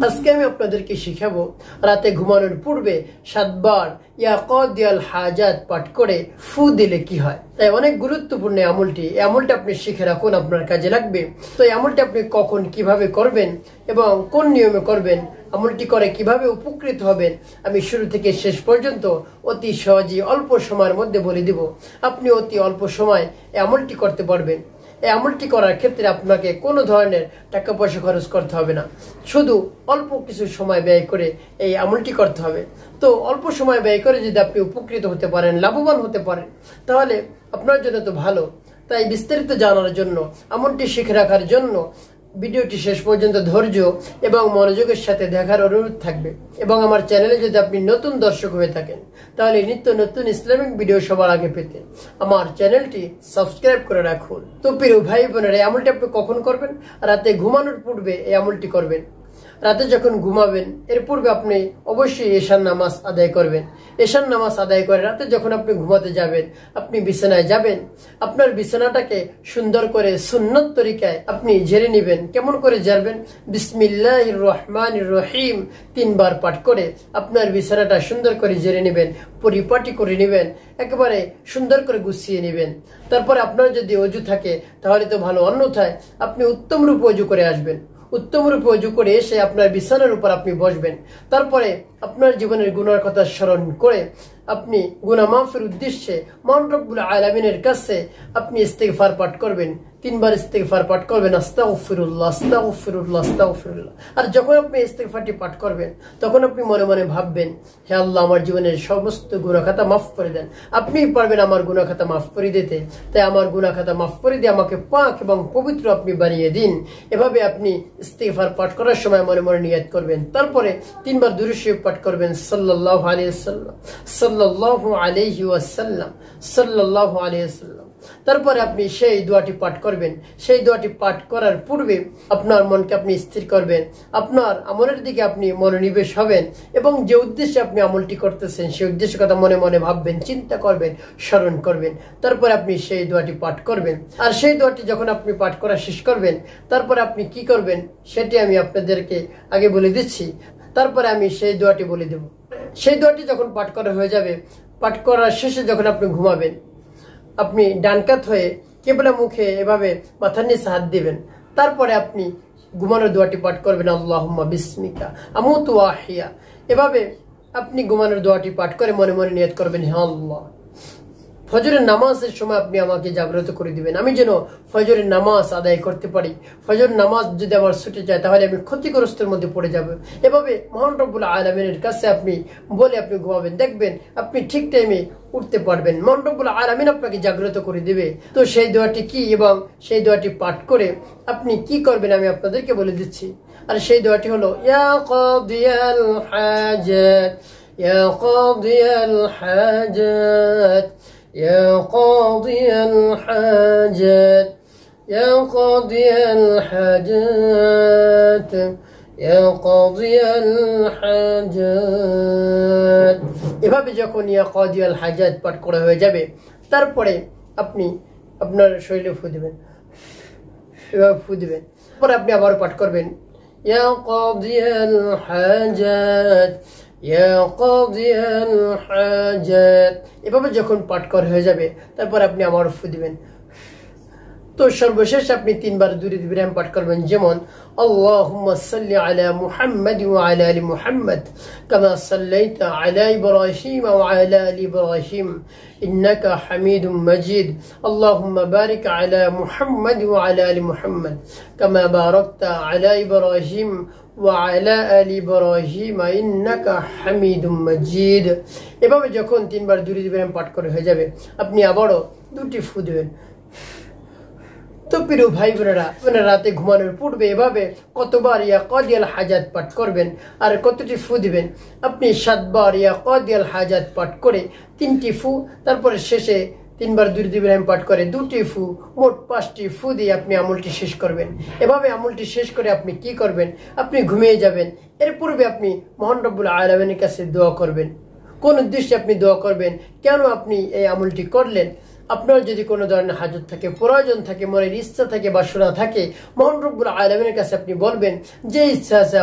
আজকে আমি আপনাদেরকে শিখাবো রাতে ঘুমানোর পূর্বে 7 বার ইয়া কাদিয়াল হাজাত পাঠ করে ফু দিলে কি হয়। তাই অনেক গুরুত্বপূর্ণ আমলটি। এই আমলটি আপনি শিখে রাখুন, আপনার কাজে লাগবে। তো এই আমলটি আপনি কখন কিভাবে করবেন এবং কোন নিয়মে করবেন, আমলটি করে কিভাবে উপকৃত হবেন, আমি শুরু থেকে শেষ পর্যন্ত অতি সহজে অল্প সময়ের মধ্যে বলে দিব। আপনি অতি অল্প সময় এই আমলটি করতে পারবেন। এই আমলটি করার ক্ষেত্রে আপনাকে কোনো ধরনের টাকা পয়সা খরচ করতে হবে না, শুধু অল্প কিছু সময় ব্যয় করে এই আমলটি করতে হবে। তো অল্প সময় ব্যয় করে যদি আপনি উপকৃত হতে পারেন, লাভবান হতে পারেন, তাহলে আপনার জন্য তো ভালো। তাই বিস্তারিত জানার জন্য, আমলটি শিখে রাখার জন্য ভিডিওটি শেষ পর্যন্ত ধৈর্য এবং মনোযোগের সাথে দেখার অনুরোধ থাকবে। এবং আমার চ্যানেলে যদি আপনি নতুন দর্শক হয়ে থাকেন, তাহলে নিত্য নতুন ইসলামিক ভিডিও সবার আগে পেতে আমার চ্যানেলটি সাবস্ক্রাইব করে রাখুন। তো প্রিয় ভাই বোনেরা, এই আমলটি আপনি কখন করবেন? রাতে ঘুমানোর পূর্বে এই আমলটি করবেন। রাতে যখন ঘুমাবেন এর পূর্বে আপনি অবশ্যই এশার নামাজ আদায় করবেন। এশার নামাজ আদায় করে রাতে যখন আপনি ঘুমাতে যাবেন, আপনি বিছানায় যাবেন, আপনার বিছানাটাকে সুন্দর করে সুন্নত তরিকায় আপনি ঝেড়ে নেবেন। কেমন করে ঝাড়বেন? বিসমিল্লাহির রহমানির রহিম 3 বার পাঠ করে আপনার বিছানাটা সুন্দর করে ঝেড়ে নেবেন, পরিপাটি করে নেবেন, একেবারে সুন্দর করে গুছিয়ে নেবেন। তারপরে আপনার যদি অজু থাকে তাহলে তো ভালো, অন্যথায় আপনি উত্তম রূপে অজু করে আসবেন। উত্তম রূপে অজু করে এসে আপনার বিছানার উপর আপনি বসবেন। তারপরে আপনার জীবনের গুনার কথা স্মরণ করে আপনি গুনাহ মাফের উদ্দেশ্যে মহান রব্বুল আলামিনের কাছে আপনি ইস্তিগফার পাঠ করবেন। 3 বার ইস্তিগফার পাঠ করবেন, আস্তাগফিরুল্লাহ আস্তাগফিরুল্লাহ আস্তাগফিরুল্লাহ। আর যখন আপনি ইস্তিগফারটি পাঠ করবেন, তখন আপনি মনে মনে ভাববেন, হে আল্লাহ, আমার জীবনের সমস্ত গুনাহ খাতা মাফ করে দেন। আপনি পারবেন আমার গুনাহ খাতা মাফ করে দিতে। তাই আমার গুনাহ খাতা মাফ করে দিয়ে আমাকে পাক এবং পবিত্র আপনি বানিয়ে দিন। এভাবে আপনি ইস্তিগফার পাঠ করার সময় মনে মনে নিয়ত করবেন। তারপরে 3 বার দুরূদ শরীফ পাঠ করবেন, সাল্লাল্লাহু আলাইহি ওয়াসাল্লাম সাল্লাল্লাহু আলাইহি ওয়াসাল্লাম সাল্লাল্লাহু আলাইহি ওয়াসাল্লাম। তারপরে আপনি সেই দোয়াটি পাঠ করবেন। সেই দোয়াটি পাঠ করার পূর্বে আপনার মনকে আপনি স্থির করবেন, আপনার আমলের দিকে আপনি মনোনিবেশ হবেন এবং যে উদ্দেশ্যে আপনি আমলটি করতেছেন সেই উদ্দেশ্যের কথা মনে মনে ভাববেন, চিন্তা করবেন, স্মরণ করবেন। তারপরে আপনি সেই দোয়াটি পাঠ করবেন। আর সেই দোয়াটি যখন আপনি পাঠ করা শেষ করবেন, তারপরে আপনি কি করবেন সেটি আমি আপনাদেরকে আগে বলে দিচ্ছি। তারপরে আমি সেই দোয়াটি বলে দেব। সেই দোয়াটি যখন পাঠ করা হয়ে যাবে, পাঠ করার শেষে যখন আপনি ঘুমাবেন, আপনি ডান কাত হয়ে কিবলা মুখে এভাবে মাথার নিচে হাত দিবেন। তারপরে আপনি ঘুমানোর দোয়াটি পাঠ করবেন, আল্লাহুম্মা বিসমিকা আমুতু ওয়া আহইয়া। এভাবে আপনি ঘুমানোর দোয়াটি পাঠ করে মনে মনে নিয়ত করবেন, হে আল্লাহ, ফজরের নামাজের সময় আপনি আমাকে জাগ্রত করে দিবেন, আমি যেন ফজরের নামাজ আদায় করতে পারি। ফজর নামাজ যদি আমার ছুটে যায় তাহলে আমি ক্ষতিগ্রস্তের মধ্যে পড়ে যাব। এভাবে মহান রব্বুল আলামিনের কাছে আপনি বলে আপনি ঘুমাবেন, দেখবেন আপনি ঠিক টাইমে উঠতে পারবেন। মহান রব্বুল আলামিন আপনাকে জাগ্রত করে দিবে। তো সেই দোয়াটি কি এবং সেই দোয়াটি পাঠ করে আপনি কি করবেন আমি আপনাদেরকে বলে দিচ্ছি। আর সেই দোয়াটি হলো, ইয়া কাদিয়াল হাজাত ইয়া কাদিয়াল হাজাত يا قاضي الحاجات يا قاضي الحاجات يا قاضي الحاجات। এভাবে যখন ইয়া কাদিয়াল হাজাত পাঠ করা হয়ে যাবে, তারপরে আপনি আপনার শরীরে ফু দিবেন, এভাবে ফু দিবেন। তারপরে আপনি আবার পাঠ করবেন, ইয়া কাদিয়াল হাজাত ইয়া কাদিয়াল হাজাত। এভাবে যখন পাঠ করা হয়ে যাবে, তারপর আপনি আবার ফু দিবেন। তো সর্বশেষ আপনি 3 বার দুরূদ ইব্রাহিম পাঠ করবেন, যেমন আল্লাহুম্মা সাল্লি আলা মুহাম্মাদ ওয়া আলা আলি মুহাম্মাদ কামা সাল্লাইতা আলা ইব্রাহিম ওয়া আলা আলি ইব্রাহিম ইন্নাকা হামিদুম মাজিদ। আল্লাহুম্মা বারিক আলা মুহাম্মাদ ওয়া আলা আলি মুহাম্মাদ কামা বারাকতা আলা ইব্রাহিম ওয়ালা আলি ইব্রাহিম ইন্নাকা হামিদুম মাজিদ। এভাবে যখন 3 বার দুরূদ ইব্রাহিম পাঠ করে হয়ে যাবে, আপনি আবারও 2টি ফু দিবেন। তো প্রিয় ভাই বোনেরা, রাতে ঘুমানোর পূর্বে এভাবে কতবার ইয়া কাদিয়াল হাজাত পাঠ করবেন আর কতটি ফু দিবেন? আপনি 7 বার ইয়া কাদিয়াল হাজাত পাঠ করে 3টি ফু, তারপরে শেষে 3 বার দুরূদ ইব্রাহিম পাঠ করে 2টি ফু, মোট 5টি ফু দিয়ে আপনি আমলটি শেষ করবেন। এভাবে আমলটি শেষ করে আপনি কি করবেন? আপনি ঘুমিয়ে যাবেন। এর পূর্বে আপনি মহান রব্বুল আলামিনের কাছে দোয়া করবেন। কোন উদ্দেশ্যে আপনি দোয়া করবেন, কেন আপনি এই আমলটি করলেন, আপনার যদি কোনো ধরনের হাজত থাকে, প্রয়োজন থাকে, মনের ইচ্ছা থাকে, বাসনা থাকে, মহান রব্বুল আলামিনের কাছে আপনি বলবেন। যে ইচ্ছা আছে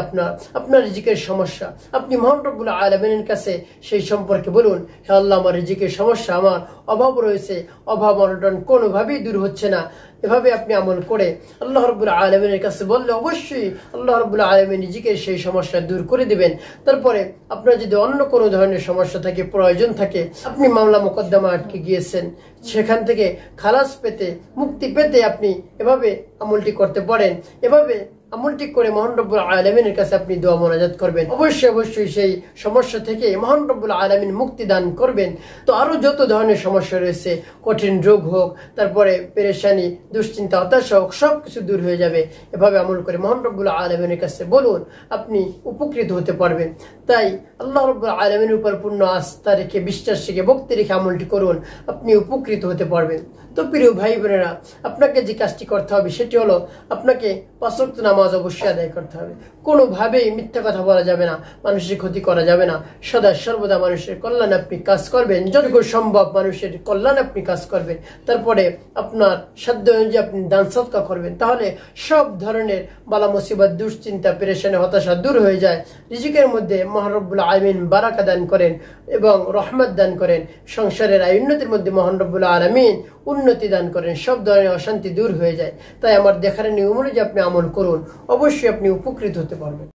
আপনার রিজিকের সমস্যা, আপনি মহান রব্বুল আলামিনের কাছে সেই সম্পর্কে বলুন, হে আল্লাহ, আমার রিজিকের সমস্যা, আমার অভাব রয়েছে, অভাব অনটন কোনোভাবেই দূর হচ্ছে না। এভাবে আপনি আমল করে আল্লাহ রাব্বুল আলামিনের কাছে বললে অবশ্যই আল্লাহ রাব্বুল আলামিন নিজেকে সেই সমস্যা দূর করে দিবেন। তারপরে আপনার যদি অন্য কোনো ধরনের সমস্যা থাকে, প্রয়োজন থাকে, আপনি মামলা মোকদ্দমা আটকে গিয়েছেন, সেখান থেকে খালাস পেতে, মুক্তি পেতে আপনি এভাবে আমলটি করতে পারেন। এভাবে আমলটি করে মহান রব্বুল আলামিনের কাছে আপনি দোয়া মোনাজাত করবেন। অবশ্যই সেই সমস্যা থেকে মহান রব্বুল আলামিন মুক্তি দান করবেন। তো আরো যত ধরনের সমস্যা রয়েছে, কঠিন রোগ হোক, তারপরে পেরেশানি, দুশ্চিন্তা, হতাশা হোক, সবকিছু দূর হয়ে যাবে। এভাবে আমল করে মহান রব্বুল আলামিনের কাছে বলুন, আপনি উপকৃত হতে পারবেন। তাই আল্লাহ রব্বুল আলামিনের উপর পূর্ণ আস্থা রেখে, বিশ্বাস রেখে, ভক্তি রেখে আমলটি করুন, আপনি উপকৃত হতে পারবেন। তো প্রিয় ভাই বোনেরা, আপনাকে যে কাজটি করতে হবে সেটি হলো, আপনাকে 5 ওয়াক্ত নামাজ অবশ্যই আদায় করতে হবে। কোনোভাবেই মিথ্যা কথা বলা যাবে না, মানুষের ক্ষতি করা যাবে না। সদা সর্বদা মানুষের কল্যাণে আপনি কাজ করবেন, যতটুকু সম্ভব মানুষের কল্যাণে আপনি কাজ করবেন। তারপরে আপনার সাধ্য অনুযায়ী আপনি দান সদকা করবেন। তাহলে সব ধরনের বালা মুসিবত, দুশ্চিন্তা, পেরেশানি, হতাশা দূর হয়ে যায়। রিজিকের মধ্যে মহান রব্বুল আলামিন বারাকা দান করেন এবং রহমত দান করেন। সংসারের আয় উন্নতির মধ্যে মহান রব্বুল আলামিন উন্নতি দান করেন। সব ধরনের অশান্তি দূর হয়ে যায়। তাই আমার দেখার নিয়ম অনুযায়ী আপনি আমল করুন, অবশ্যই আপনি উপকৃত হতে পারবেন।